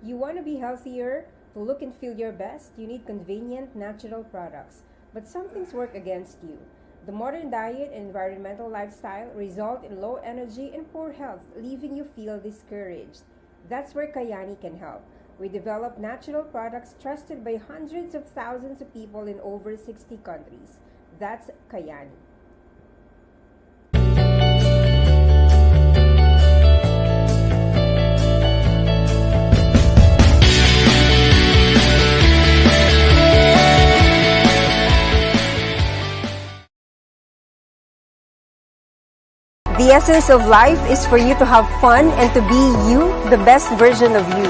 You want to be healthier, to look and feel your best, you need convenient, natural products. But some things work against you. The modern diet and environmental lifestyle result in low energy and poor health, leaving you feel discouraged. That's where Kayani can help. We develop natural products trusted by hundreds of thousands of people in over 60 countries. That's Kayani. The essence of life is for you to have fun and to be you, the best version of you.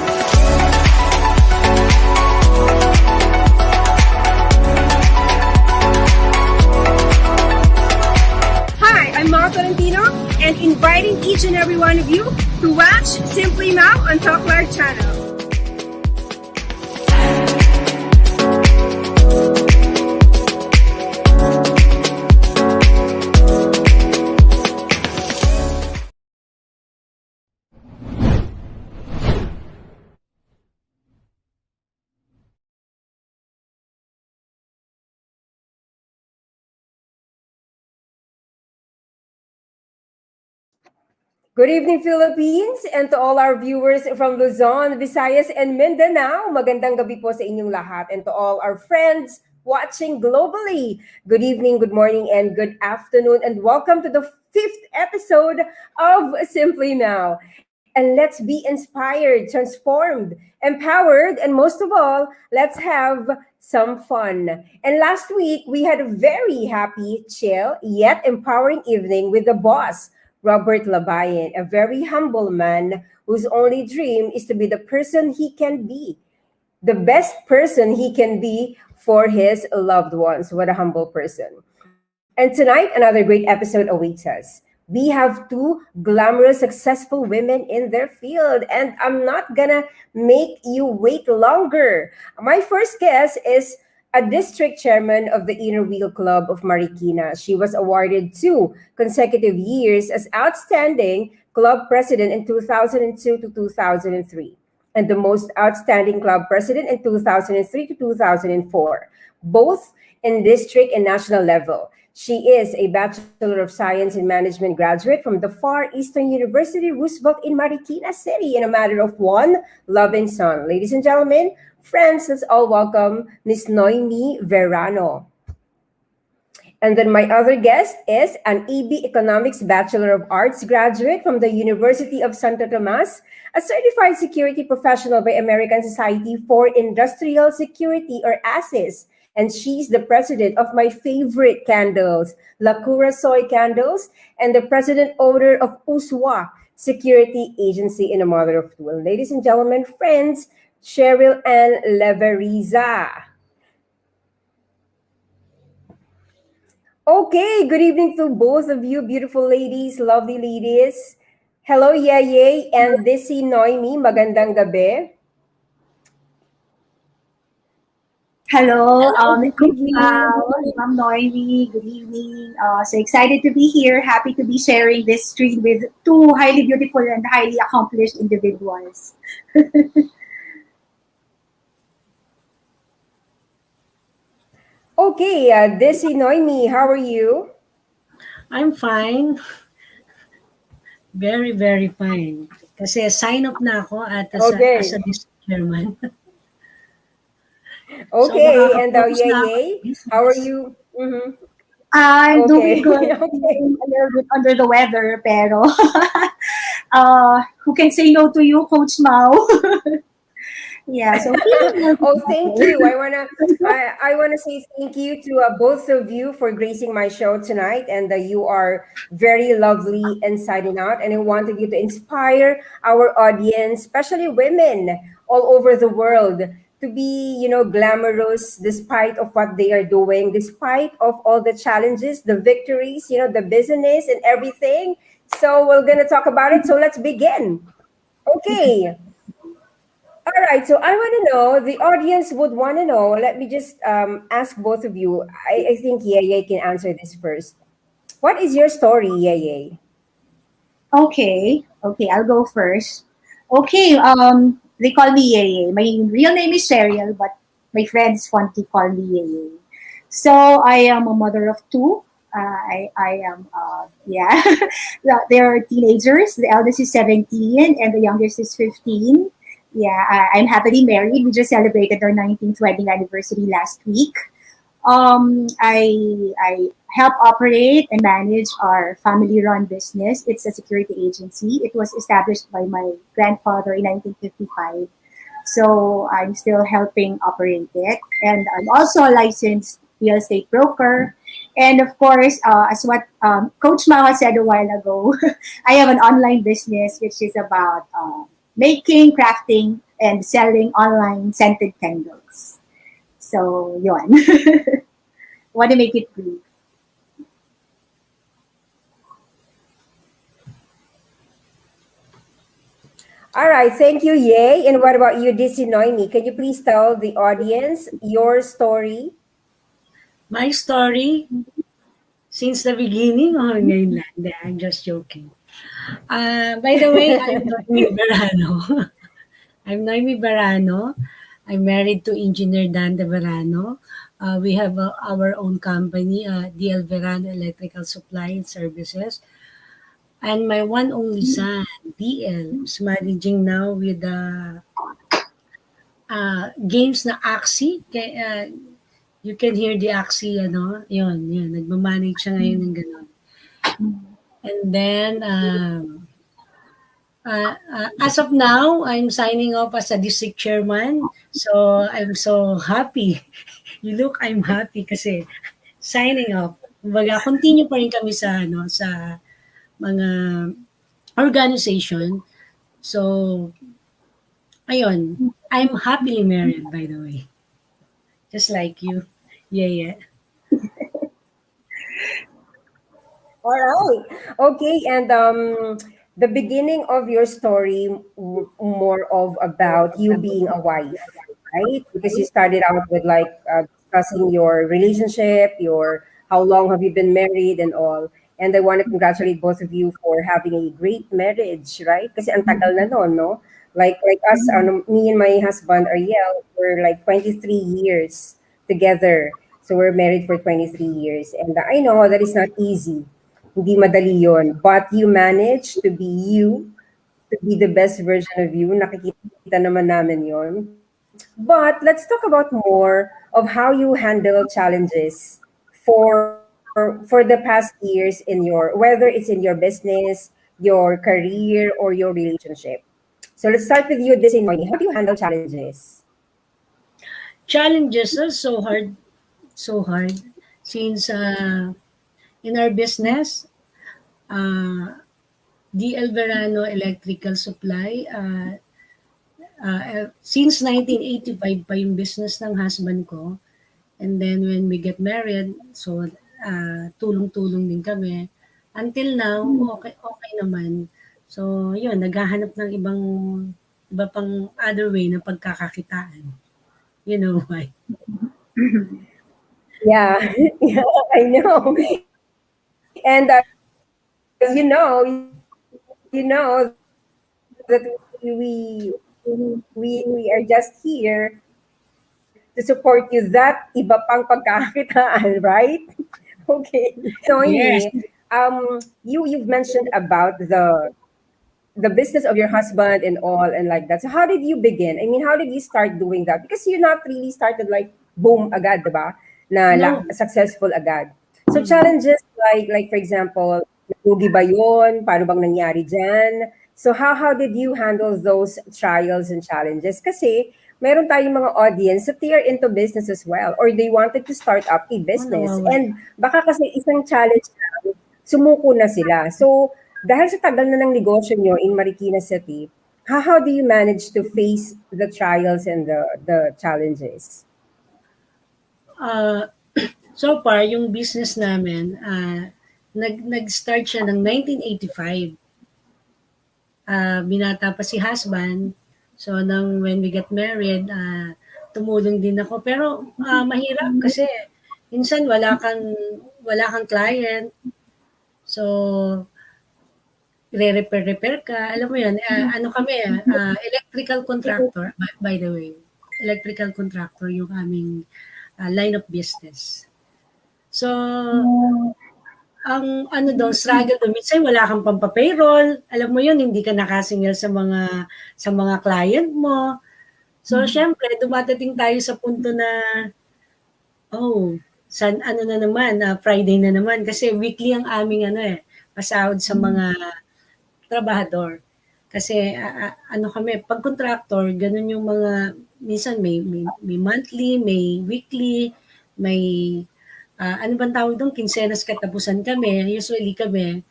Hi, I'm Mar Tolentino and inviting each and every one of you to watch Simply Mao on Talk Lark channel. Good evening, Philippines, and to all our viewers from Luzon, Visayas, and Mindanao. Magandang gabi po sa inyong lahat. And to all our friends watching globally, good evening, good morning, and good afternoon. And welcome to the 5th episode of Simply Now. And let's be inspired, transformed, empowered, and most of all, let's have some fun. And last week, we had a very happy, chill, yet empowering evening with the boss, Robert Labayan, a very humble man whose only dream is to be the person he can be, the best person he can be for his loved ones. What a humble person. And tonight, another great episode awaits us. We have two glamorous, successful women in their field, and I'm not gonna make you wait longer. My first guest is a district chairman of the Inner Wheel Club of Marikina. She was awarded 2 consecutive years as outstanding club president in 2002 to 2003, and the most outstanding club president in 2003 to 2004, both in district and national level. She is a Bachelor of Science in Management graduate from the Far Eastern University Roosevelt in Marikina City in a matter of one loving son. Ladies and gentlemen, friends, let's all welcome Miss Noemi Verano. And then my other guest is an EB Economics Bachelor of Arts graduate from the University of Santo Tomas, a certified security professional by American Society for Industrial Security or ASIS. And she's the president of my favorite candles, La Cura Soy Candles, and the president owner of USWA Security Agency in a mother of two. Ladies and gentlemen, friends, Sheryl Ann Leveriza. Okay, good evening to both of you, beautiful ladies, lovely ladies. Hello, Yeye and Desi Noemi. Magandang gabi. Hello, Good evening. Ma'am Noemi. Good evening. So excited to be here. Happy to be sharing this screen with two highly beautiful and highly accomplished individuals. Okay, Desi Noemi, how are you? I'm fine. Very, very fine. Kasi sign up na ako at Okay. as a district chairman. Okay, So, and makaka-focus na ako. Yeye, Yes, how are yes. you? Mhm. I'm Okay. doing good. Okay. Feeling a little bit under the weather, pero who can say no to you, Coach Mao? Yeah, so feeling good. Oh, thank you. I wanna say thank you to both of you for gracing my show tonight, and you are very lovely inside and out. And I wanted you to inspire our audience, especially women all over the world, to be, glamorous despite of what they are doing, despite of all the challenges, the victories, the business and everything. So we're gonna talk about it. So let's begin. Okay. All right, so I want to know, the audience would want to know. Let me just ask both of you. I think Yeye can answer this first. What is your story, Yeye? Okay, I'll go first. Okay, They call me Yeye. My real name is Sheryl, but my friends fondly call me Yeye. So I am a mother of two. I am, yeah, they are teenagers. The eldest is 17 and the youngest is 15. Yeah, I'm happily married. We just celebrated our 19th wedding anniversary last week. I help operate and manage our family-run business. It's a security agency. It was established by my grandfather in 1955. So I'm still helping operate it. And I'm also a licensed real estate broker. And of course, as what Coach Mao said a while ago, I have an online business which is about making, crafting, and selling online scented candles. So, yun. Want to make it brief. All right, thank you, Yay. And what about you, Dizzy Noemi? Can you please tell the audience your story? My story, since the beginning, ngayon lang. Hindi, I'm just joking. By the way, I'm Noemi Verano. I'm Noemi Verano. I'm married to Engineer Dan De Verano. We have our own company, DL Verano Electrical Supply and Services. And my one only son, DL, is managing now with the games na Axie. You can hear the Axie, yun. Nagmamanage siya ngayon ng gano'n. And then, as of now, I'm signing off as a district chairman. So, I'm so happy. I'm happy kasi signing off. Kumbaga, continue pa rin kami sa mga organization. So, ayun. I'm happily married, by the way. Just like you. Yeah. All right. Okay, and the beginning of your story more of about you being a wife, right? Because you started out with like discussing your relationship, your how long have you been married and all. And I want to congratulate both of you for having a great marriage, right? Kasi ang tagal na noon, no? Like us, me and my husband Ariel, we're like 23 years together. So we're married for 23 years. And I know that is not easy. Hindi madali yon. But you manage to be you, to be the best version of you. Nakikita naman namin yon. But let's talk about more of how you handle challenges for the past years in your, whether it's in your business, your career, or your relationship. So let's start with you, Desi Noemi. How do you handle challenges? Challenges are so hard. Since in our business, DL Verano Electrical Supply, since 1985 pa yung business ng husband ko. And then when we get married, so tulong-tulong din kami. Until now, okay naman. So, yun, naghahanap ng iba pang other way na pagkakakitaan. You know why? Yeah, yeah, I know. And you know that we are just here to support you that iba pang pagkakakitaan, right? Okay. So Yes. you've mentioned about the business of your husband and all and like that. So how did you begin? I mean, how did you start doing that? Because you not really started like boom agad, diba? No. Successful agad. So challenges like for example, nalugi ba yun? Paano bang nangyari dyan? So how did you handle those trials and challenges? Kasi meron tayong mga audience that they are into business as well or they wanted to start up a business. Nawawa. And baka kasi isang challenge lang, sumuko na sila. So dahil sa tagal na ng negosyo nyo in Marikina City, how do you manage to face the trials and the challenges? So far, yung business namin, nag-start siya ng 1985. Binata pa si husband. So, when we get married, tumulong din ako. Pero, mahirap kasi minsan wala kang client. So, re-repair ka, alam mo yun, ano kami, electrical contractor, by the way. Electrical contractor yung aming line of business. So, ang ano daw, struggle doon, minsan wala kang pampapayroll, alam mo yun, hindi ka nakasingil sa mga client mo. So, syempre, dumadating tayo sa punto na, ano na naman, Friday na naman, kasi weekly ang aming pasahod sa mga trabahador. Kasi ano kami, pag contractor, ganun yung mga, minsan may monthly, may weekly, may, ano bang tawag doon, kinsenas katapusan kami, usually kami,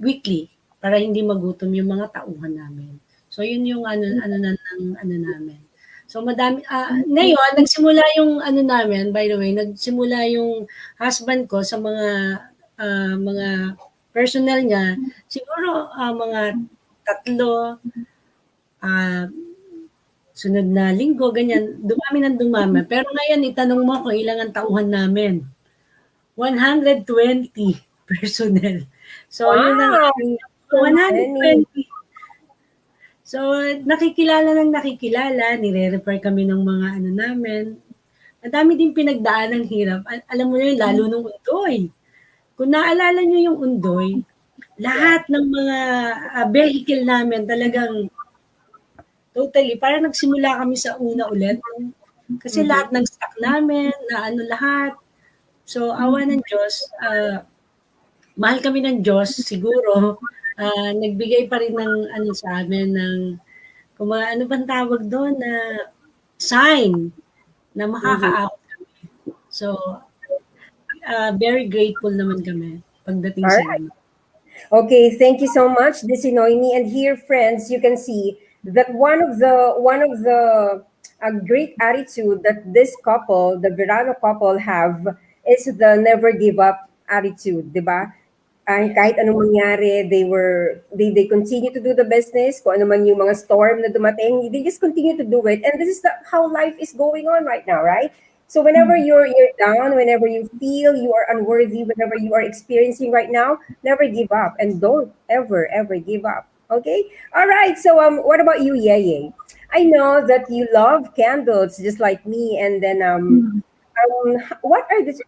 weekly, para hindi magutom yung mga tauhan namin. So, yun yung ano namin. So, madami, ngayon, nagsimula yung namin, by the way, nagsimula yung husband ko sa mga personnel niya, siguro mga 3, sunod na linggo, ganyan, dumami. Pero ngayon, itanong mo kung ilang ang tauhan namin. 120 personnel. So, yun ang 120. So, nakikilala, nire-refer kami ng mga namin. Ang dami din pinagdaan ng hirap. Alam mo yun, lalo nung undoy. Kung naalala nyo yung undoy, lahat ng mga vehicle namin talagang totally, parang nagsimula kami sa una ulit. Kasi lahat ng stock namin, lahat. So, awa ng Diyos, mahal kami ng Diyos, siguro, nagbigay pa rin ng sa amin ng kung ano bang tawag doon na sign na makakaahon kami. So, very grateful naman kami pagdating sa inyo. Okay, thank you so much, this is Noemi. And here, friends, you can see that one of the great attitude that this couple, the Verano couple, have is the never give up attitude, di ba? Kahit anong mangyari, they continue to do the business. Kung ano man yung mga storm na dumating, they just continue to do it. And this is how life is going on right now, right? So whenever you're down, whenever you feel you are unworthy, whenever you are experiencing right now, never give up and don't ever give up. Okay? All right. So what about you, Yeye? I know that you love candles just like me. And then what are the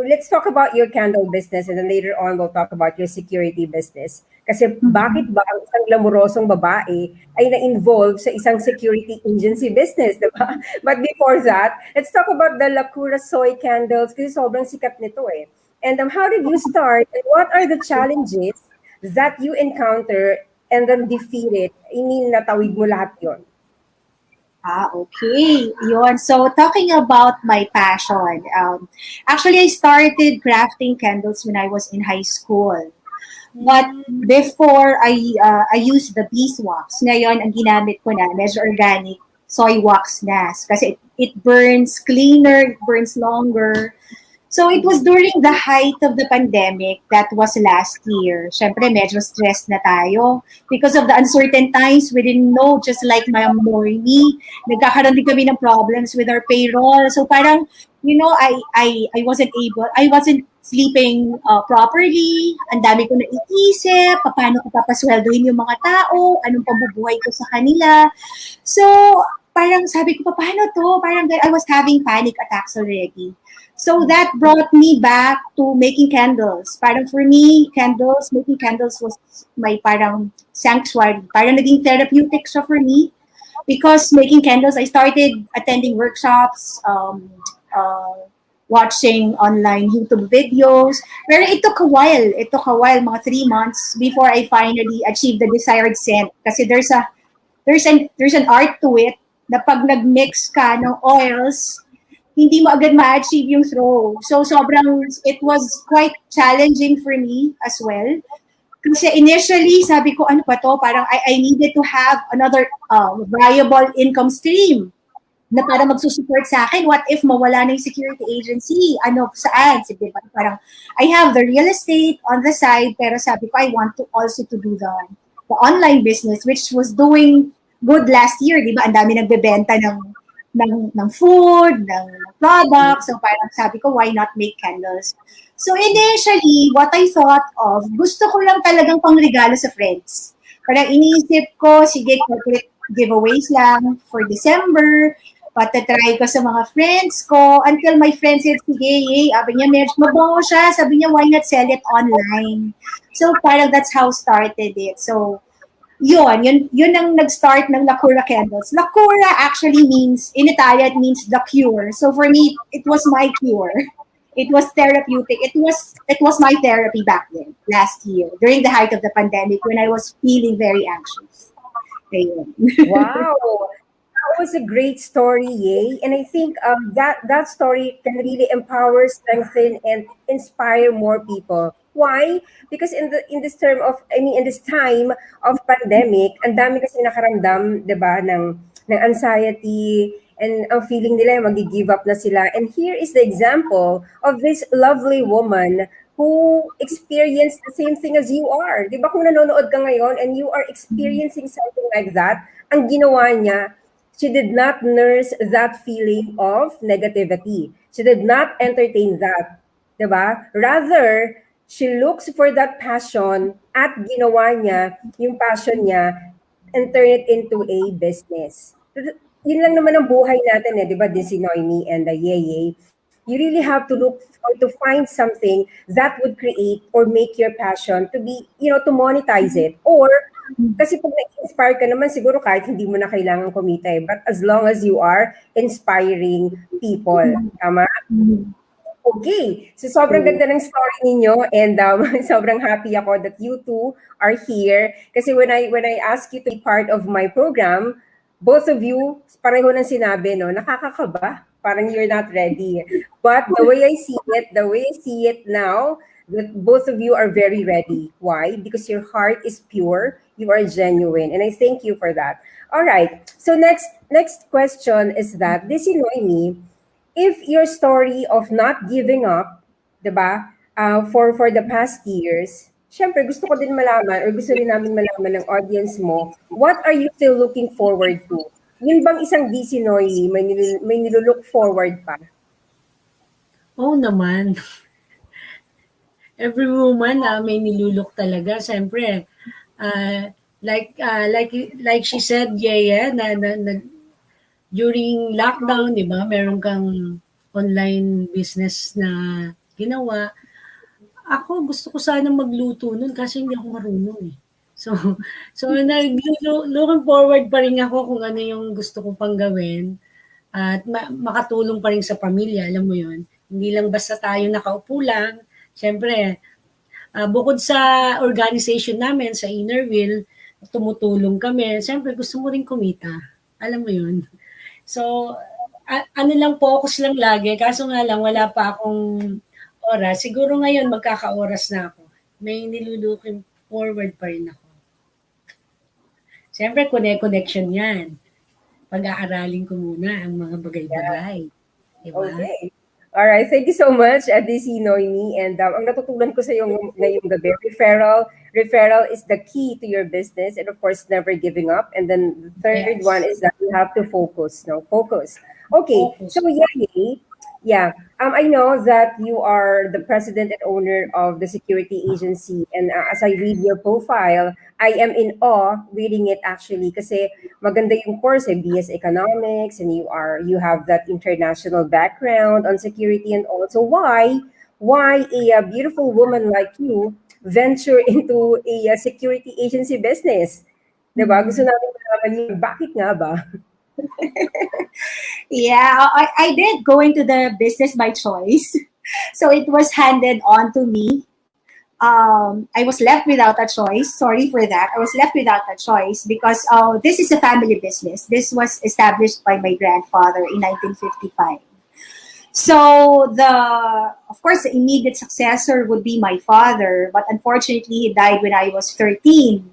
let's talk about your candle business, and then later on we'll talk about your security business. Kasi bakit ba ang isang glamorosong babae ay na-involve sa isang security agency business, di ba? But before that, let's talk about the Cura Soy Candles kasi sobrang sikat nito eh. And how did you start, and what are the challenges that you encounter and then defeat it? I mean, natawid mo lahat yon. Okay. Yun. So, talking about my passion, actually, I started crafting candles when I was in high school. But before, I used the beeswax. Ngayon, ang ginamit ko na, medyo organic, soy wax na. Kasi it burns cleaner, it burns longer. So, it was during the height of the pandemic, that was last year. Siyempre, medyo stressed na tayo. Because of the uncertain times, we didn't know, just like Ma'am Noemi, nagkakaroon din kami ng problems with our payroll. So, parang, I wasn't sleeping properly. Ang dami ko naiisip, paano ko papasweldohin yung mga tao, anong pabubuhay ko sa kanila. So, parang sabi ko, paano to? Parang I was having panic attacks already. So that brought me back to making candles. Parang for me, making candles was my parang sanctuary. Parang naging therapeutic siya for me. Because making candles, I started attending workshops, watching online YouTube videos. Pero it took a while. Mga 3 months before I finally achieved the desired scent. Kasi there's an art to it na pag nag-mix ka ng oils, hindi mo agad ma-achieve yung throw. So, it was quite challenging for me as well. Kasi initially, sabi ko, ano pa to? Parang I needed to have another viable income stream na para magsusupport sa akin. What if mawala na yung security agency? Saan? Sige, parang I have the real estate on the side, pero sabi ko, I want to also to do the online business, which was doing good last year, di ba? Ang dami nagbebenta ng food, ng products. So parang sabi ko, why not make candles? So initially, what I thought of, gusto ko lang talagang pangregalo sa friends. Parang iniisip ko, sige, corporate giveaways lang for December, patatry ko sa mga friends ko, until my friend said, sige, yay, sabi niya, mabango siya, sabi niya, why not sell it online? So parang that's how started it. So, yun ang nag-start ng La Cura Candles. La Cura actually means, in Italian, it means the cure. So for me, it was my cure. It was therapeutic. It was my therapy back then, last year, during the height of the pandemic, when I was feeling very anxious. Ayun. Wow, that was a great story, yay! And I think that story can really empower, strengthen, and inspire more people. Why? Because in this term of, I mean, in this time of pandemic, ang dami kasi nakaramdam, 'di ba, ng anxiety, and ang feeling nila magi-give up na sila. And here is the example of this lovely woman who experienced the same thing as you are. Di ba kung nanonood ka ngayon and you are experiencing something like that, ang ginawa niya, she did not nurse that feeling of negativity. She did not entertain that. Di ba? Rather, she looks for that passion at ginawa niya yung passion niya and turn it into a business. Yun lang naman ang buhay natin eh, di ba? Din si Noemi and the Yeye. You really have to look or to find something that would create or make your passion to be, to monetize it. Or, kasi pag na-inspire ka naman, siguro kahit hindi mo na kailangan kumita eh. But as long as you are inspiring people. Tama? Okay. So, sobrang ganda ng story ninyo and sobrang happy ako that you two are here. Kasi when I ask you to be part of my program, both of you, pareho ng sinabi, no, nakakakaba. Parang you're not ready. But the way I see it now, that both of you are very ready. Why? Because your heart is pure, you are genuine, and I thank you for that. All right. So next question is that, this is Noemi, if your story of not giving up, 'di ba, for the past years, syempre gusto ko din malaman or gusto rin namin malaman ng audience mo, what are you still looking forward to? Yun bang isang DC Noemi, may nilulook forward pa? Oo naman. Every woman may nilulok talaga. Siyempre, like she said, during lockdown, di ba, meron kang online business na ginawa. Ako, gusto ko sana magluto nun kasi hindi ako marunong eh. So looking forward pa rin ako kung ano yung gusto ko pang gawin at makatulong pa rin sa pamilya, alam mo yun. Hindi lang basta tayo nakaupo lang. Siyempre, bukod sa organization namin, sa Innerville, tumutulong kami. Siyempre, gusto mo rin kumita. Alam mo yun. So, ano lang, focus lang lagi. Kaso nga lang, wala pa akong oras. Siguro ngayon, magkaka-oras na ako. May niluluking forward pa rin ako. Siyempre, connection yan. Pag-aaralin ko muna ang mga bagay-bagay. Diba? Okay. Alright, thank you so much, DC Noemi. And ang natutunan ko sa iyo ngayong gabi, referral is the key to your business, and of course, never giving up. And then the third one is that you have to focus. Focus. Okay, so yeah. I know that you are the president and owner of the security agency, and as I read your profile, I am in awe reading it actually kasi maganda yung course, BS Economics, and you have that international background on security, and also why a beautiful woman like you venture into a security agency business? Diba? Gusto namin malaman yun, bakit nga ba? Yeah, I did go into the business by choice. So it was handed on to me. I was left without a choice. Sorry for that. I was left without a choice because this is a family business. This was established by my grandfather in 1955. So of course, the immediate successor would be my father, but unfortunately, he died when I was 13.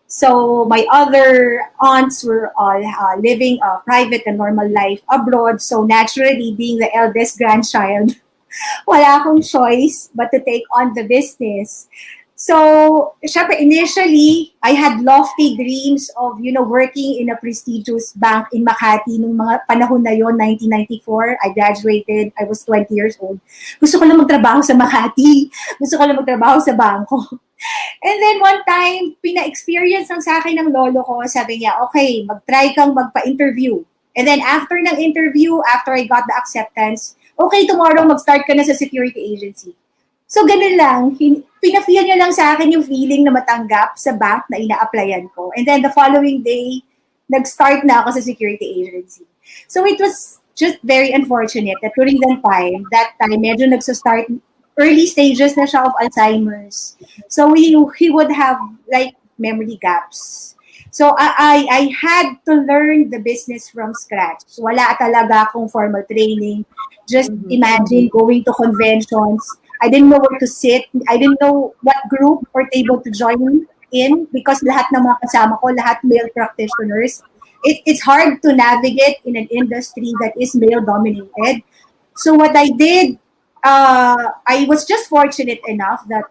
So my other aunts were all living a private and normal life abroad. So naturally, being the eldest grandchild, wala akong choice but to take on the business. So, syempre, initially, I had lofty dreams of, working in a prestigious bank in Makati nung mga panahon na yon, 1994. I graduated, I was 20 years old. Gusto ko lang magtrabaho sa Makati. Gusto ko lang magtrabaho sa bangko. And then one time, pina-experience lang sa akin ng lolo ko. Sabi niya, okay, mag-try kang magpa-interview. And then after ng interview, after I got the acceptance, okay, tomorrow mag-start ka na sa security agency. So, ganun lang. Pina-feel niya lang sa akin yung feeling na matanggap sa bank na ina-applyan ko. And then the following day, nag-start na ako sa security agency. So, it was just very unfortunate that during that time, medyo nagsa-start, early stages na siya of Alzheimer's. So, he would have like memory gaps. So, I had to learn the business from scratch. Wala talaga akong formal training. Just imagine going to conventions. I didn't know where to sit. I didn't know what group or table to join in because lahat ng mga kasama ko, lahat male practitioners. It's hard to navigate in an industry that is male-dominated. So what I did, I was just fortunate enough that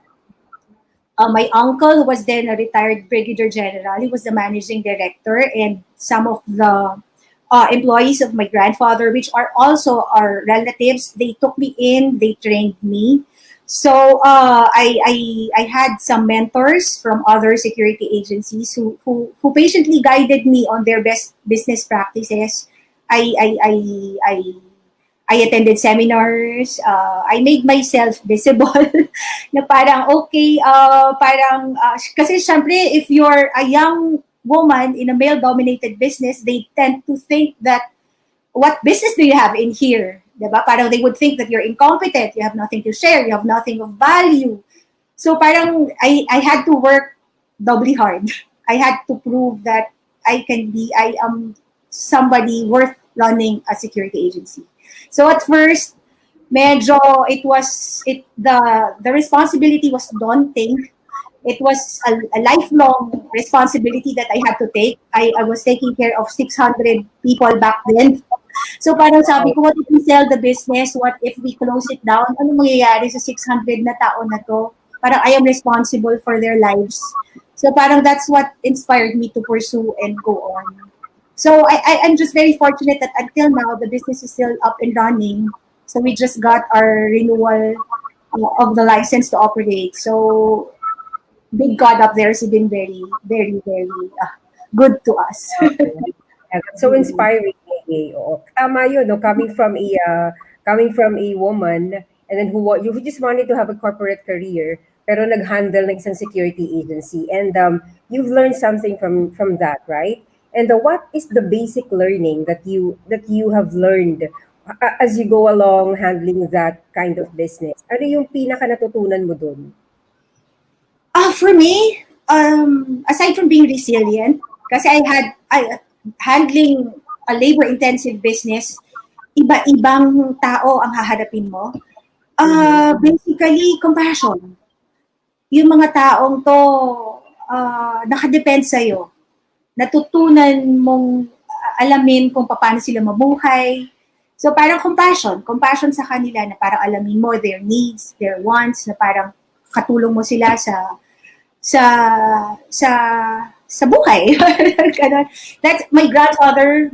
my uncle, who was then a retired brigadier general, he was the managing director, and some of the employees of my grandfather, which are also our relatives, they took me in, they trained me. So I had some mentors from other security agencies who patiently guided me on their best business practices. I attended seminars. I made myself visible. Na parang okay, kasi syempre if you're a young woman in a male-dominated business, they tend to think that what business do you have in here? Diba? Parang they would think that you're incompetent, you have nothing to share, you have nothing of value. So parang I had to work doubly hard. I had to prove that I am somebody worth running a security agency. So at first, medyo the responsibility was daunting. It was a lifelong responsibility that I had to take. I was taking care of 600 people back then. So parang sabi ko, what if we sell the business? What if we close it down? Ano mangyayari sa 600 na tao na to? Parang I am responsible for their lives. So parang that's what inspired me to pursue and go on. So I'm just very fortunate that until now, the business is still up and running. So we just got our renewal of the license to operate. So big God up there has been very, very, very good to us. Yeah, that's so inspiring. Oo. Tama yun, no? Coming from a woman, and then who just wanted to have a corporate career, pero nag-handle ng isang security agency, and you've learned something from that, right? And what is the basic learning that you have learned as you go along handling that kind of business? Ano yung pinaka natutunan mo dun? For me, aside from being resilient, kasi handling a labor-intensive business, iba-ibang tao ang haharapin mo. Basically, compassion. Yung mga taong to, nakadepend sa'yo. Natutunan mong alamin kung paano sila mabuhay. So parang compassion sa kanila na parang alamin mo their needs, their wants, na parang katulong mo sila sa buhay. That's my grandfather,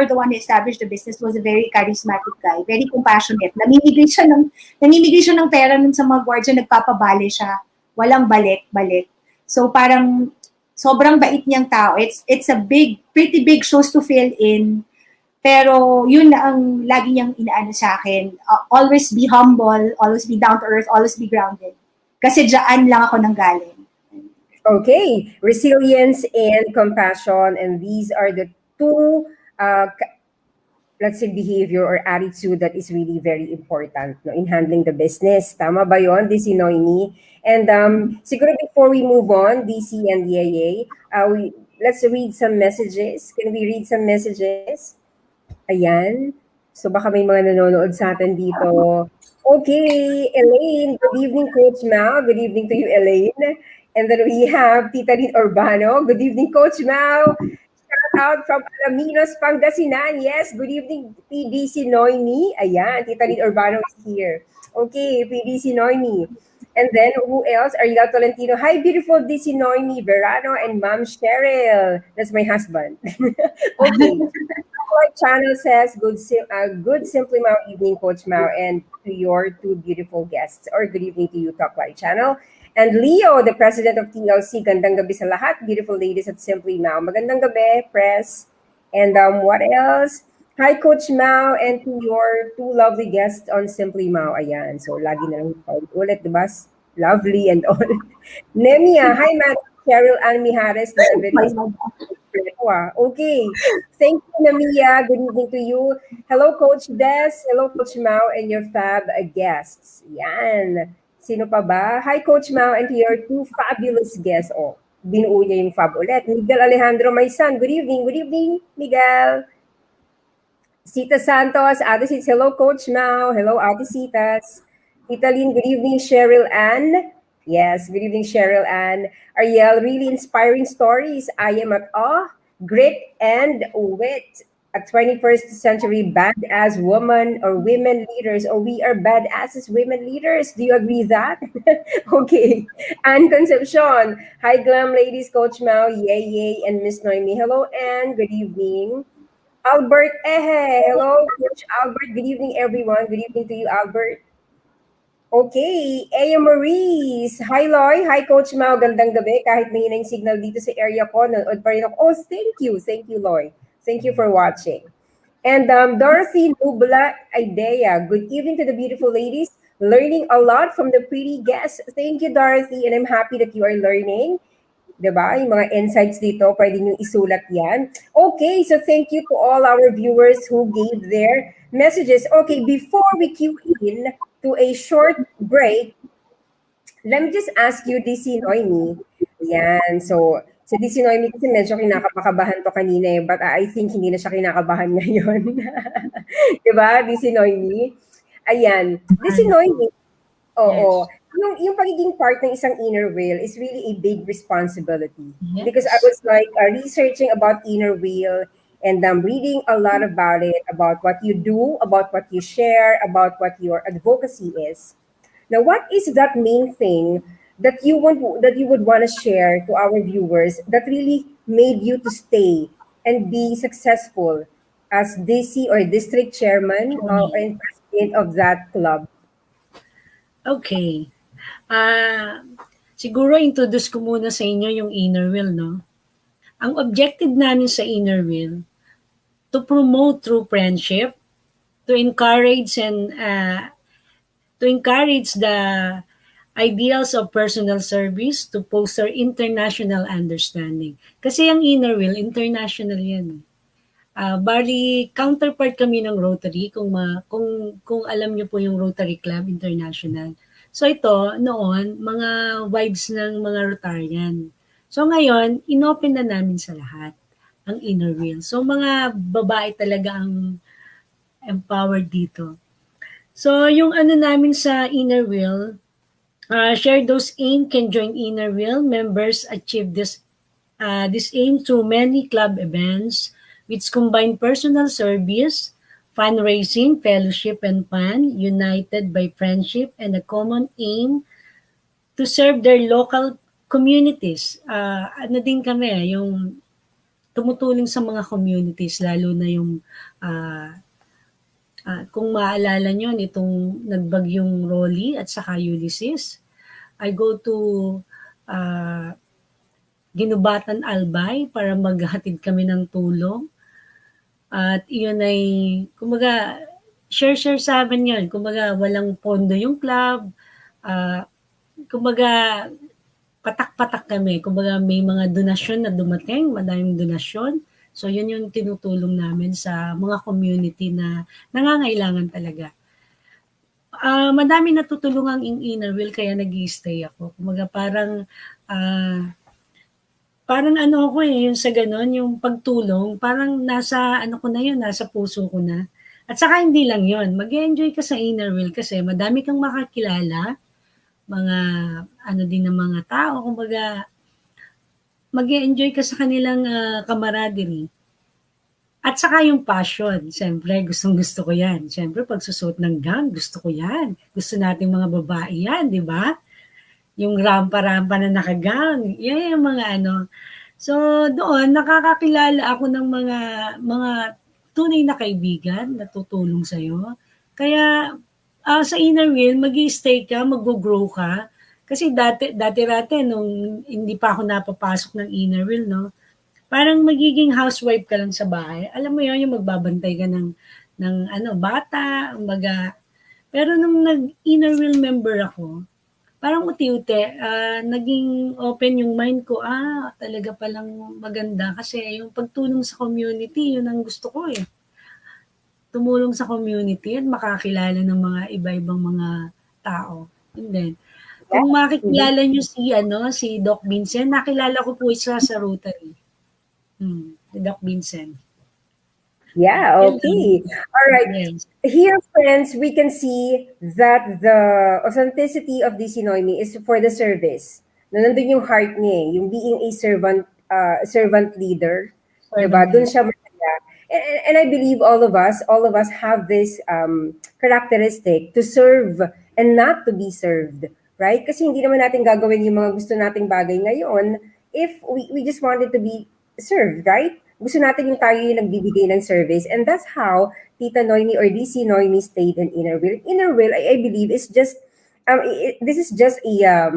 the one who established the business, was a very charismatic guy, very compassionate. Namimigay siya ng pera nun sa mga guardia, nagpapabali siya. Walang balik. So parang sobrang bait niyang tao. It's a pretty big shoes to fill in. Pero yun na ang lagi niyang inaano sa akin. Always be humble, always be down to earth, always be grounded. Kasi dyan lang ako nanggaling. Okay, resilience and compassion, and these are the two, let's say, behavior or attitude that is really very important, no, in handling the business. Tama ba yun, DC Noemi? And siguro before we move on, DC and Yeye, let's read some messages. Can we read some messages? Ayan. So baka may mga nanonood sa atin dito. Okay, Elaine. Good evening, Coach Mao. Good evening to you, Elaine. And then we have Tita Rin Urbano. Good evening, Coach Mao. Shout out from Alaminos, Pangasinan. Yes, good evening, PDC Noemi. Ayan, Tita Rin Urbano is here. Okay, PDC Noemi. And then, who else? Ariel Tolentino. Hi, beautiful DC Noemi Verano and Mom Sheryl. That's my husband. Okay. Our channel says, good Simply Mao evening, Coach Mao, and to your two beautiful guests. Or good evening to you, Talk Live channel. And Leo, the president of TLC. Gandang gabi sa lahat. Beautiful ladies at Simply Mao. Magandang gabi, press. And what else? Hi, Coach Mao, and to your two lovely guests on Simply Mao. Ayan. So, lagi na lang ulit, diba? Lovely and all. Nemia. Hi, Matt. Sheryl Ann Mijares. Okay. Thank you, Nemia. Good evening to you. Hello, Coach Des. Hello, Coach Mao, and your fab guests. Yan. Sino pa ba? Hi, Coach Mao, and to your two fabulous guests. Oh, binuo niya yung fab ulit. Miguel Alejandro, my son. Good evening. Good evening, Miguel. Sita Santos, Ate Sits. Hello, Coach Mao. Hello, Ate Sitas. Tita Lynn, good evening, Sheryl Ann. Yes, good evening, Sheryl Ann. Ariel, really inspiring stories. I am at awe, grit, and wit. A 21st century badass woman or women leaders, or we are badasses women leaders. Do you agree with that? Okay. Anne Concepcion. Hi, Glam ladies, Coach Mao, yay, yay, and Miss Noemi. Hello, Anne. Good evening. Albert Ehe. Hello, Coach Albert. Good evening, everyone. Good evening to you, Albert. Okay, Aya Maurice. Hi, Loy. Hi, Coach Mao. Gandang gabi. Kahit may yung signal dito sa area ko, nanood pa rin ako. Oh, thank you. Thank you, Loy. Thank you for watching. And Dorothy Nubla Idea. Good evening to the beautiful ladies. Learning a lot from the pretty guests. Thank you, Dorothy. And I'm happy that you are learning. Diba? Yung mga insights dito, pwede nyo isulat yan. Okay, so thank you to all our viewers who gave their messages. Okay, before we cue in to a short break, let me just ask you, DC Noemi. Yan, so DC Noemi kasi medyo kinakapakabahan to kanina but I think hindi na siya kinakabahan ngayon. Diba, DC Noemi? Ayan, DC Noemi, oo. Yes. Yung pagiging part ng isang inner wheel is really a big responsibility. Yes. Because I was like researching about inner wheel and reading a lot about it, about what you do, about what you share, about what your advocacy is. Now, what is that main thing that you would want to share to our viewers that really made you to stay and be successful as DC or district chairman and president of that club? Okay. Siguro introduce ko muna sa inyo yung inner wheel, no? Ang objective namin sa inner wheel, to promote true friendship, to encourage the ideals of personal service, to foster international understanding. Kasi ang inner wheel, international yan. Bali, counterpart kami ng Rotary, kung alam niyo po yung Rotary Club International. So ito, noon, mga wives ng mga Rotarian. So ngayon, inopen na namin sa lahat ang inner wheel. So mga babae talaga ang empowered dito. So yung ano namin sa inner wheel, share those aim can join inner wheel. Members achieve this aim through many club events which combine personal service, fundraising, fellowship, and fun, united by friendship and a common aim to serve their local communities. Ano din kami, yung tumutulong sa mga communities, lalo na yung kung maalala nyo, itong nagbagyong Rolly at saka Ulysses, I go to Ginubatan Albay para maghatid kami ng tulong. At iyon ay, kumbaga, share sa amin yun. Kumbaga, walang pondo yung club. Kumbaga, patak-patak kami. Kumbaga, may mga donasyon na dumating, madaming donasyon. So, yun yung tinutulong namin sa mga community na nangangailangan talaga. Madami natutulungan ang inner wheel, kaya nag-i-stay ako. Kumbaga, parang ano ako yung sa ganon, yung pagtulong, parang nasa ano ko na yun, nasa puso ko na. At saka hindi lang yun, mag-enjoy ka sa inner wheel kasi madami kang makakilala, mga ano din ng mga tao, kumbaga mag-enjoy ka sa kanilang camaraderie. At saka yung passion, siyempre gusto ko yan. Siyempre pagsusuot ng gown, gusto ko yan. Gusto nating mga babae yan, di ba? yung rampa-rampa na nakagang, yan yung mga ano. So, doon nakakakilala ako ng mga tunay na kaibigan na tutulong sa'yo. Kaya, sa inner wheel, mag-i-stay ka, mag-grow ka. Kasi dati-dati nung hindi pa ako napapasok ng inner wheel, no, parang magiging housewife ka lang sa bahay. Alam mo yun, yung magbabantay ka ng ano, bata, umaga. Pero nung nag-inner wheel member ako, parang unti-unti, naging open yung mind ko, talaga palang maganda kasi yung pagtulong sa community, yun ang gusto ko eh. Tumulong sa community at makakilala ng mga iba-ibang mga tao. And then, kung Mhm. makikilala nyo si Doc Vincent, nakilala ko po isa sa Rotary. Si Doc Vincent. Yeah, Yun lang. okay. All right. Yes. Here, friends, we can see that the authenticity of DC Noemi is for the service. Nandun yung heart niya, yung being a servant leader, diba? Doon Servant siya masaya. And I believe all of us have this characteristic to serve and not to be served, right? Kasi hindi naman natin gagawin yung mga gusto nating bagay ngayon if we just wanted to be served, right? Gusto natin yung tayo yung nagbibigay ng service. And that's how Tita Noemi or DC Noemi stayed in Inner Will. Inner Will, I believe, is just, this is just a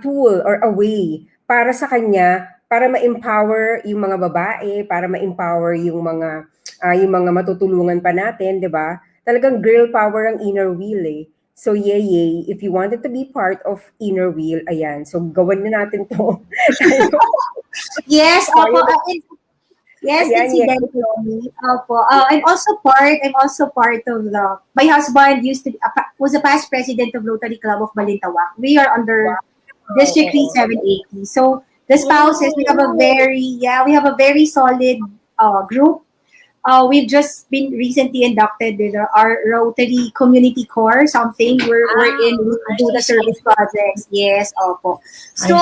tool or a way para sa kanya, para ma-empower yung mga babae, para ma-empower yung mga matutulungan pa natin, di ba? Talagang girl power ang Inner Wheel eh. So, yay, if you wanted to be part of Inner Wheel, ayan. So, gawin na natin to. Yes, Tayo opo. na. Yes, Ayan, yeah. incidentally. Opo. I'm also part of my husband was a past president of Rotary Club of Balintawak. We are under District 3780. So the spouses, we have a very solid group. We've just been recently inducted with our Rotary Community Corps, something we're in, we do the service projects. Yes, opo. So,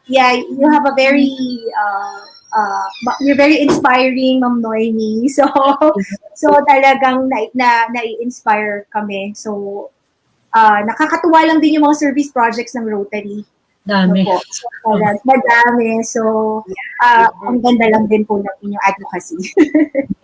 yeah, you have a very, you're very inspiring, Ma'am Noemi. So talagang na-inspire kami. So, nakakatuwa lang din yung mga service projects ng Rotary. Dami. Ano po. So, madami. So, ang ganda lang din po ng inyong advocacy.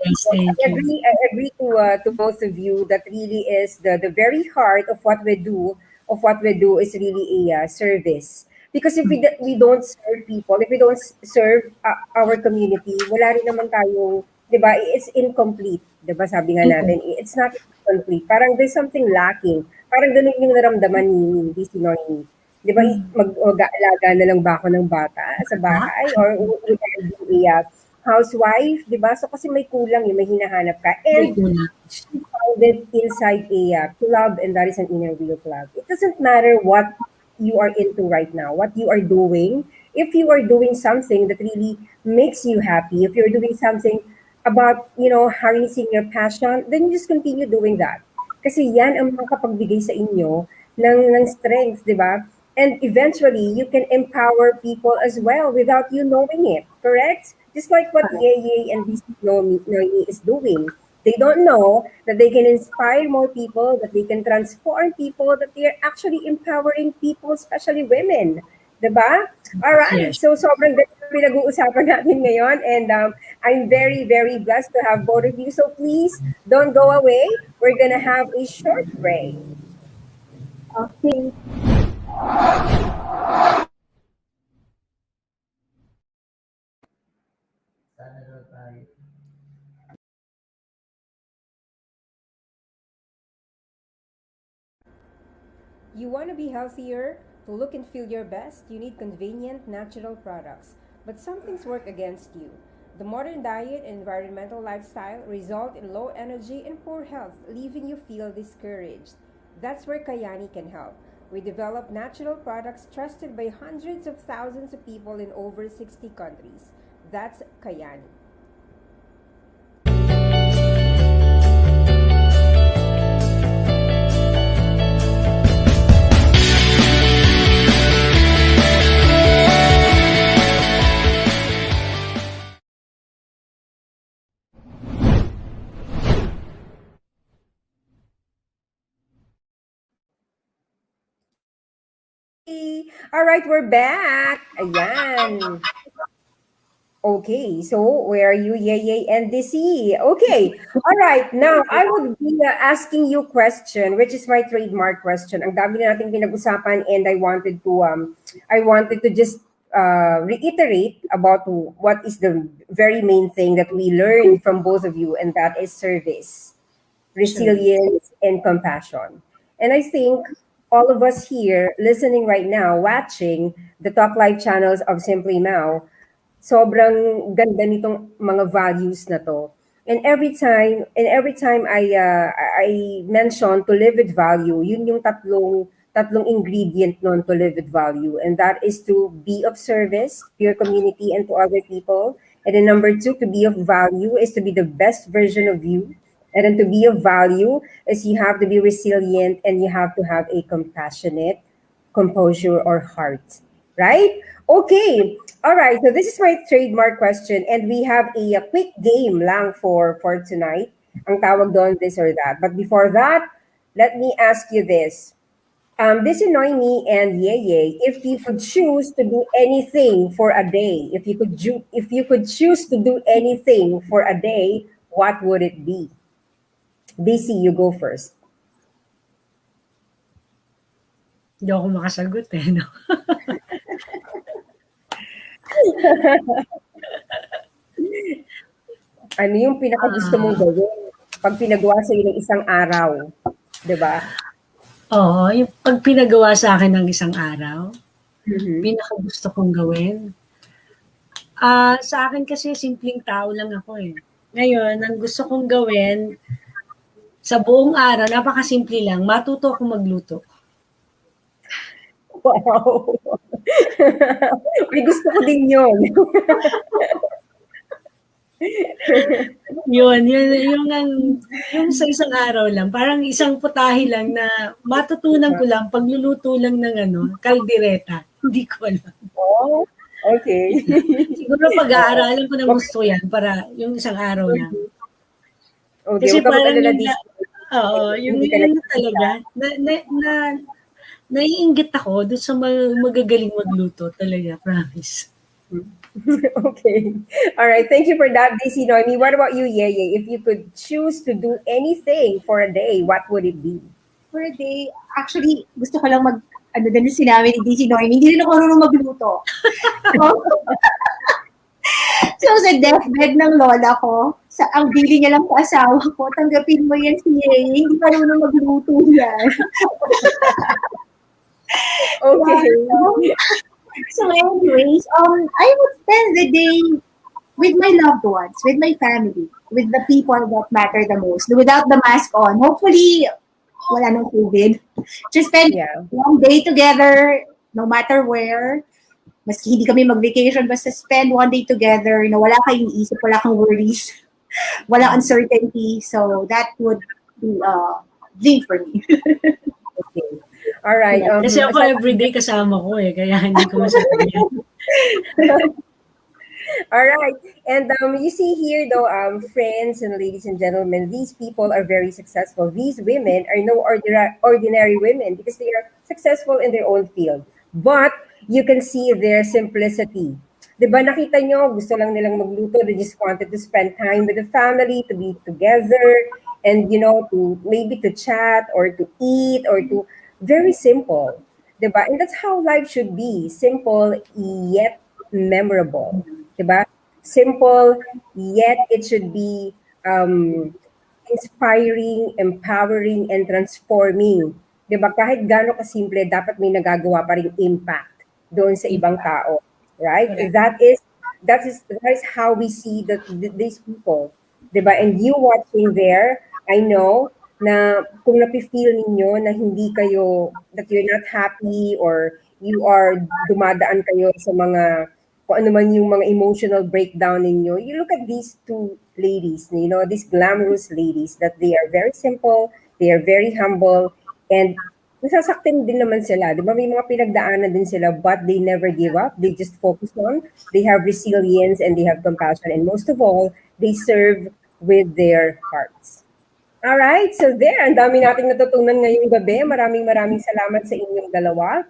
Yes, thank you. I agree to both of you that really is the very heart of what we do. Is really a service. Because if we don't serve people, if we don't serve our community, wala rin naman tayong, di ba, it's incomplete. Di ba, sabi nga natin, it's not complete. Parang there's something lacking. Parang ganun yung naramdaman ni Noemi. Di ba, mag-aalaga na lang ba ako ng bata sa bahay? Or would I be a housewife? Di ba? So kasi may kulang may hinahanap ka. And she found it inside a club, and that is an Inner Wheel Club. It doesn't matter what you are into right now, what you are doing. If you are doing something that really makes you happy, if you're doing something about, harnessing your passion, then you just continue doing that. Kasi yan ang makapagbigay sa inyo ng strength, di ba? And eventually, you can empower people as well without you knowing it, correct? Just like what Yeye and DC Noemi is doing. They don't know that they can inspire more people, that they can transform people, that they are actually empowering people, especially women. Diba? All right. Yes. So, sobrang ganda pinag-uusapan natin ngayon. And I'm very, very blessed to have both of you. So, please, don't go away. We're going to have a short break. Okay. You want to be healthier? To look and feel your best, you need convenient, natural products. But some things work against you. The modern diet and environmental lifestyle result in low energy and poor health, leaving you feel discouraged. That's where Kayani can help. We develop natural products trusted by hundreds of thousands of people in over 60 countries. That's Kayani. All right, we're back. Ayan. Okay, so where are you, Yeye and DC? Okay, all right. Now, I would be asking you question, which is my trademark question. Ang dami na nating pinag-usapan and I wanted to just reiterate about what is the very main thing that we learned from both of you, and that is service, resilience, and compassion. And I think all of us here listening right now, watching the Talk Live channels of Simply Mao, sobrang ganda nitong mga values na to. And every time I mention to live with value, yun yung tatlong ingredient nun to live with value, and that is to be of service to your community and to other people. And then number two, to be of value is to be the best version of you. And then to be of value is you have to be resilient and you have to have a compassionate composure or heart. Right? Okay. All right. So this is my trademark question, and we have a quick game lang for tonight. Ang tawag doon, this or that. But before that, let me ask you this. This is Noemi and Yeye. If you could choose to do anything for a day, if you could choose to do anything for a day, what would it be? DC, you go first. Hindi ako makasagot eh, no? Ano yung pinaka-gusto mong gawin pag pinagawa sa ng isang araw? 'Di ba? Oo, yung pag pinagawa sa akin ng isang araw, pinaka-gusto kong gawin. Sa akin kasi simpleng tao lang ako eh. Ngayon, ang gusto kong gawin sa buong araw, napakasimple lang, matuto akong magluto. Wow! May gusto ko din yun. yung sa isang araw lang, parang isang putahe lang na matutunan ko lang, pagluluto lang ng kaldereta. Hindi ko alam. Oh, okay. Siguro pag-aaralan ko ng gusto yan para yung isang araw lang. Okay, Kasi parang yung talaga, naiinggit ako doon sa magagaling magluto talaga, promise. Okay. All right. Thank you for that, DC Noemi. What about you, Yeye? If you could choose to do anything for a day, what would it be? For a day, actually, gusto ko lang din yung sinabi ni DC Noemi, hindi rin ako marunong magluto. So, sa deathbed ng lola ko, ang bili niya lang sa asawa ko, tanggapin mo yan si Yeye, hindi marunong magluto yan. Okay. So anyways, I would spend the day with my loved ones, with my family, with the people that matter the most, without the mask on. Hopefully, wala nang COVID. Just spend one day together, no matter where. Maski hindi kami mag-vacation, basta spend one day together. Wala kang iniisip, wala kang worries, wala uncertainty. So that would be a thing for me. Okay. All right. Kasi ako everyday kasama ko eh, kaya hindi ko masabi yan. All right. And you see here though, friends and ladies and gentlemen, these people are very successful. These women are no ordinary women because they are successful in their own field. But you can see their simplicity. Diba nakita nyo, gusto lang nilang magluto. They just wanted to spend time with the family, to be together, and to maybe to chat or to eat or to very simple, diba? And that's how life should be. Simple yet memorable, diba? Simple yet it should be inspiring, empowering, and transforming. Diba? Kahit gaano kasimple, dapat may nagagawa pa ring impact doon sa ibang tao, right? Okay. That is how we see these people, diba? And you watching there, I know na kung napifeel ninyo na hindi kayo, that you're not happy or you are dumadaan kayo sa mga, kung ano man yung mga emotional breakdown ninyo, you look at these two ladies, these glamorous ladies, that they are very simple, they are very humble, and nasasaktan din naman sila. Di ba? May mga pinagdaanan din sila, but they never give up. They just focus on, they have resilience and they have compassion. And most of all, they serve with their hearts. Alright, so there, ang dami nating natutunan ngayong gabi. Maraming salamat sa inyong dalawa.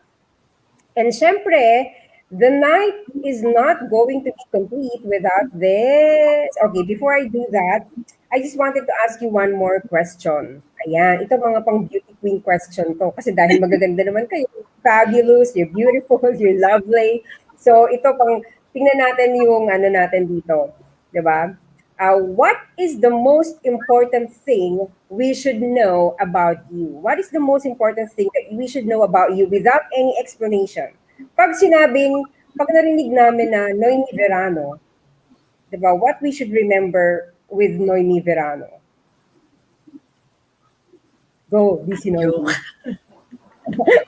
And syempre, the night is not going to be complete without this. Okay, before I do that, I just wanted to ask you one more question. Ayan, ito mga pang beauty queen question to. Kasi dahil magaganda naman kayo, fabulous, you're beautiful, you're lovely. So ito pang, tingnan natin yung ano natin dito. 'Di ba? What is the most important thing we should know about you? What is the most important thing that we should know about you without any explanation? Pag narinig namin na Noemi Verano, di ba, what we should remember with Noemi Verano? Go, DC Noemi. Joke.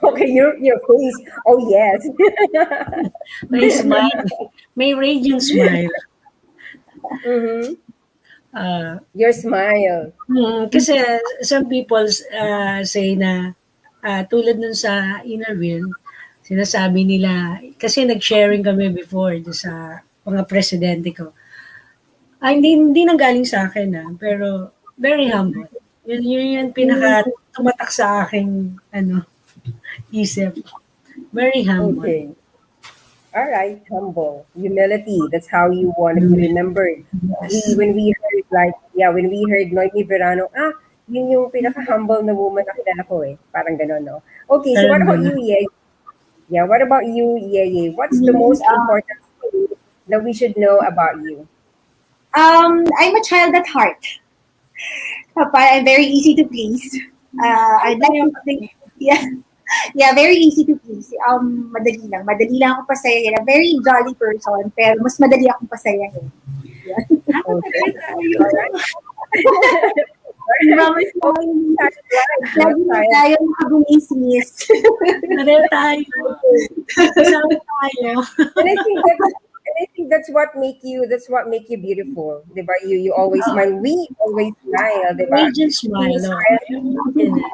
Okay, your face. Oh, yes. May smile. May radiant smile. Mhm. Uh, Your smile. Kasi some people say na tulad nun sa interview, sinasabi nila, kasi nag-sharing kami before sa mga presidente ko. Hindi nanggaling sa akin pero very humble. Yun yung pinaka tumatak sa aking isip. Very humble. Okay. All right, humble, humility. That's how you want to be remembered. Yes. When we heard when we heard Noemi Verano, yun yung pinaka-humble na woman na kilala ko eh. Parang gano'n, no? Okay, so what Parang about gano'n. you, Ye? Yeah, what about you, Ye? What's the most important thing that we should know about you? I'm a child at heart. I'm very easy to please. I'd like to think, yeah, very easy to please. Madali lang ako pasayahin. A very jolly person, pero mas madali akong pasayahin. Yeah. Okay. Tayo. Lagi na tayo nakabumismis. Pareho tayo. Kasama tayo. And I think that's what make you beautiful, 'di ba? You always smile. We always smile, 'di ba? Radiant smile.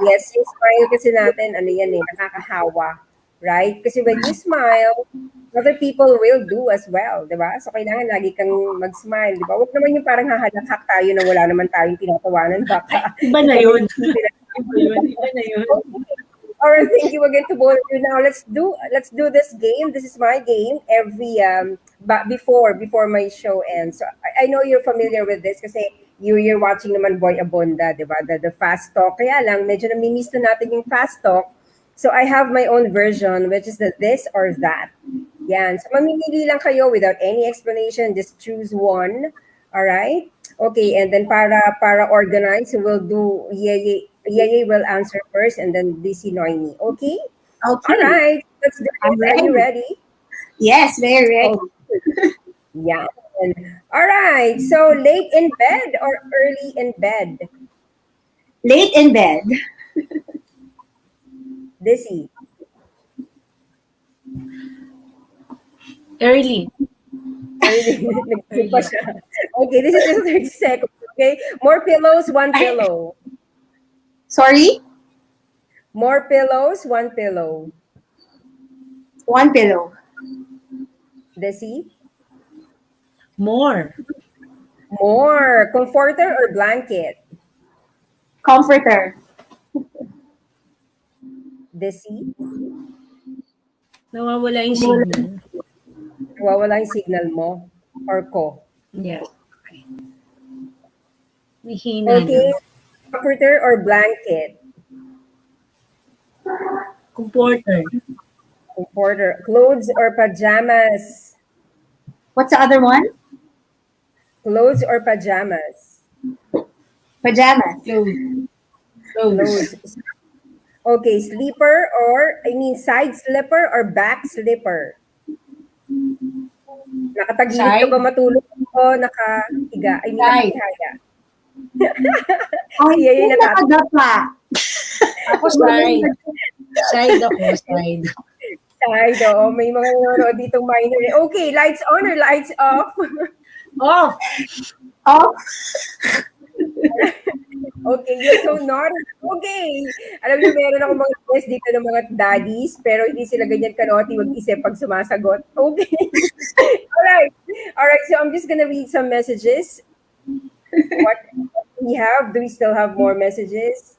Yes, yung smile kasi natin, ano yan eh, nakakahawa. Right? Kasi when you smile, other people will do as well, di ba? So, kailangan lagi kang mag-smile, di ba? Huwag naman yung parang hahalakhak tayo na wala naman tayong tinatawanan. Baka, Iba na yun. Iba na yun. All right, thank you again to both of you. Now let's do this game. This is my game every but before my show ends. So I know you're familiar with this kasi you're watching naman Boy Abonda, 'di ba? The fast talk. Kaya lang medyo namimiss na natin yung fast talk. So I have my own version which is the this or that. Yan. So mamimili lang kayo without any explanation, just choose one. All right? Okay, and then para organize, we'll do Yeye will answer first and then DC Noemi. Okay? Okay. All right. Let's do it. Are you ready? Yes, very ready. Okay. Yeah. All right. So late in bed or early in bed? Late in bed. DC. Early. Nagsipa siya. Okay, this is just 30 seconds. Okay? More pillows, one pillow. Sorry? More pillows, one pillow. One pillow. Desi? More. More. Comforter or blanket? Comforter. Desi? Nawawala yung signal. Nawawala yung signal mo? Or ko? Yeah. Okay. Mahina Okay. na. Comforter or blanket? Comforter. Comforter. Clothes or pajamas? What's the other one? Clothes or pajamas? Pajamas. Clothes. Okay, side slipper or back slipper? Nakatagilid ka ba matulog o nakahiga? Nakahaya? Ay, Yeye na nakadapa. Ako side. Side ako, side. Side, oo. May mga nanonood ditong minor. Okay, lights on or lights off? Off. Off. Okay, you're so naughty. Okay. Alam niyo, meron ako mga guests dito ng mga daddies, pero hindi sila ganyan ka-naughty, mag-isip pag sumasagot. Okay. Alright, so I'm just gonna read some messages. What do we have? Do we still have more messages?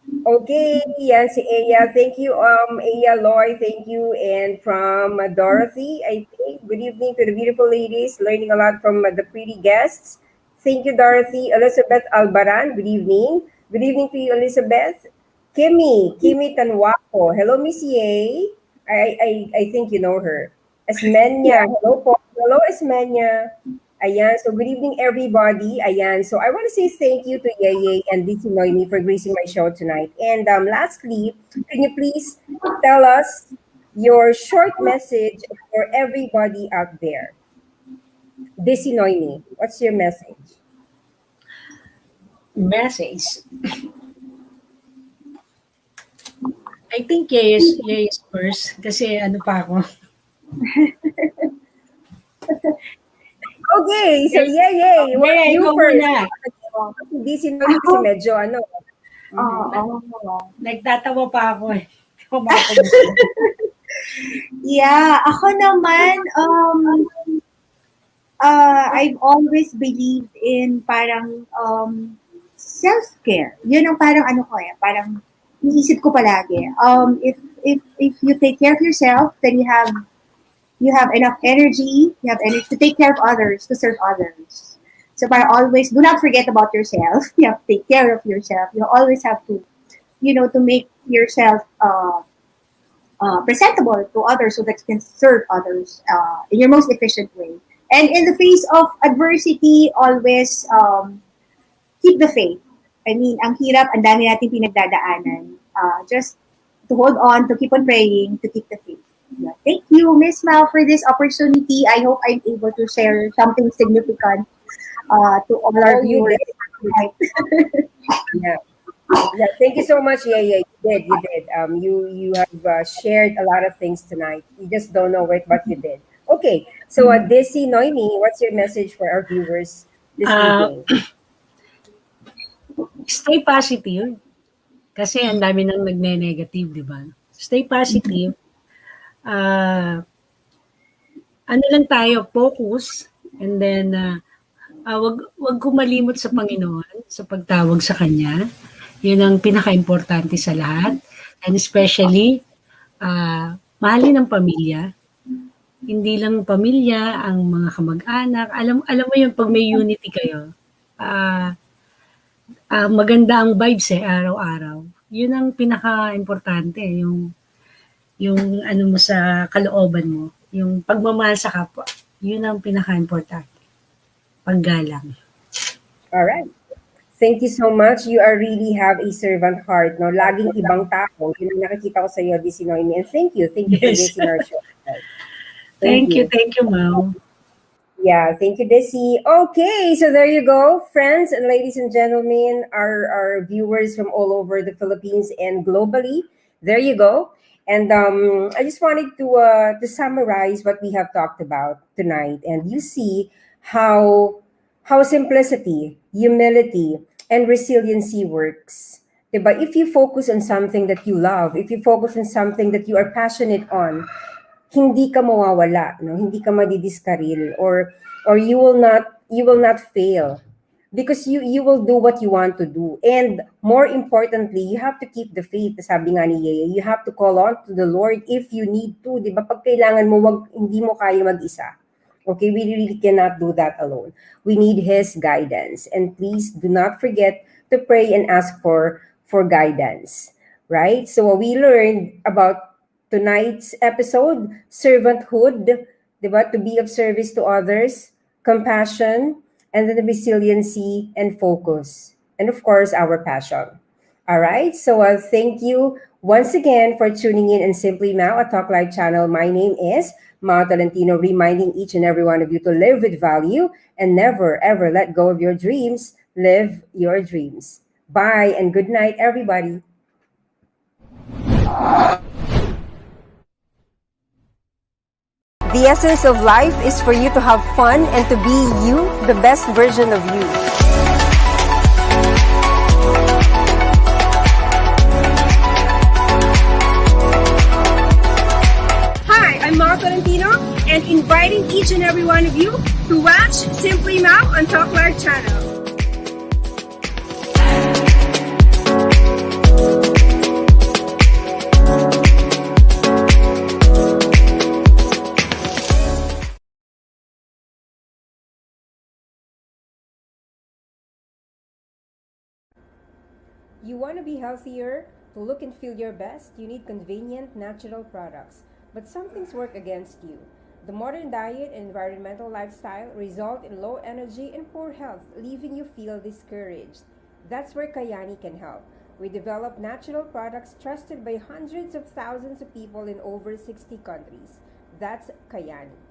Okay, yan si Aya. Thank you, Aya Loy. Thank you. And from Dorothy, I think. Good evening to the beautiful ladies. Learning a lot from the pretty guests. Thank you, Dorothy. Elizabeth Albaran, good evening. Good evening to you, Elizabeth. Kimi Tanwako. Hello, Miss Ye. I think you know her. Esmenya. Yeah. Hello po. Hello, Esmenya. Ayan, so good evening everybody. Ayan, so I want to say thank you to Yeye and DC Noemi for gracing my show tonight. And lastly, can you please tell us your short message for everybody out there? DC Noemi, what's your message? Message. I think yes first. Kasi ano pa ako. Okay, so Yeye, what Yeah, you ikaw first? muna. DC Noemi kasi medyo ano. Nagtatawa pa ako eh. Hindi ko makapag-gusto. Yeah, ako naman, I've always believed in parang self-care. Yun ang parang ano ko parang iniisip ko palagi. If you take care of yourself, then you have enough energy, you have energy to take care of others, to serve others. So para always, do not forget about yourself. You have to take care of yourself. You always have to, to make yourself presentable to others so that you can serve others in your most efficient way. And in the face of adversity, always keep the faith. I mean, ang hirap, ang dami natin pinagdadaanan. Just to hold on, to keep on praying, to keep the faith. Yeah. Thank you, Miss Mal, for this opportunity. I hope I'm able to share something significant to all our viewers. Yeah. Yeah, thank you so much. Yeah, you did. You have shared a lot of things tonight. You just don't know what you did. Okay, so Desi Noemi, what's your message for our viewers this evening? Stay positive. Kasi ang dami nang nagne-negative, di ba? Stay positive. Ano lang tayo, focus. And then, wag kumalimot sa Panginoon sa pagtawag sa Kanya. Yun ang pinaka-importante sa lahat. And especially, mahalin ang pamilya. Hindi lang pamilya, ang mga kamag-anak. Alam mo yun, pag may unity kayo, maganda ang vibes araw-araw. Yun ang pinaka-importante, yung ano mo sa kalooban mo, yung pagmamahal sa kapwa. Yun ang pinaka-importante. Paggalang. All right. Thank you so much. You are really have a servant heart, no? Laging ibang tao. Yun ang nakikita ko sa iyo, DC Noemi. And thank you for gracing our show. Thank you, Ma'am. Yeah, thank you, Desi. Okay, so there you go, friends and ladies and gentlemen, our viewers from all over the Philippines and globally. There you go. And I just wanted to summarize what we have talked about tonight. And you see how simplicity, humility, and resiliency works. But if you focus on something that you love, if you focus on something that you are passionate on, hindi ka mawawala, no? Hindi ka madidiskaril, or you will not fail, because you will do what you want to do. And more importantly, you have to keep the faith. Sabi nga ni Yeye, you have to call on to the Lord if you need to, di ba? Pag kailangan mo, hindi mo kaya mag-isa. Okay, we really cannot do that alone. We need His guidance. And please do not forget to pray and ask for guidance, right? So we learned about tonight's episode, servanthood, diba? To be of service to others, compassion, and then the resiliency and focus. And of course, our passion. All right, so thank you once again for tuning in Simply Mao, a Talk Live channel. My name is Mao Tolentino, reminding each and every one of you to live with value and never, ever let go of your dreams. Live your dreams. Bye and good night, everybody. The essence of life is for you to have fun and to be you, the best version of you. Hi, I'm Mao Tolentino, and inviting each and every one of you to watch Simply Mao on Talk Live channel. You want to be healthier, to look and feel your best, you need convenient, natural products. But some things work against you. The modern diet and environmental lifestyle result in low energy and poor health, leaving you feel discouraged. That's where Kayani can help. We develop natural products trusted by hundreds of thousands of people in over 60 countries. That's Kayani.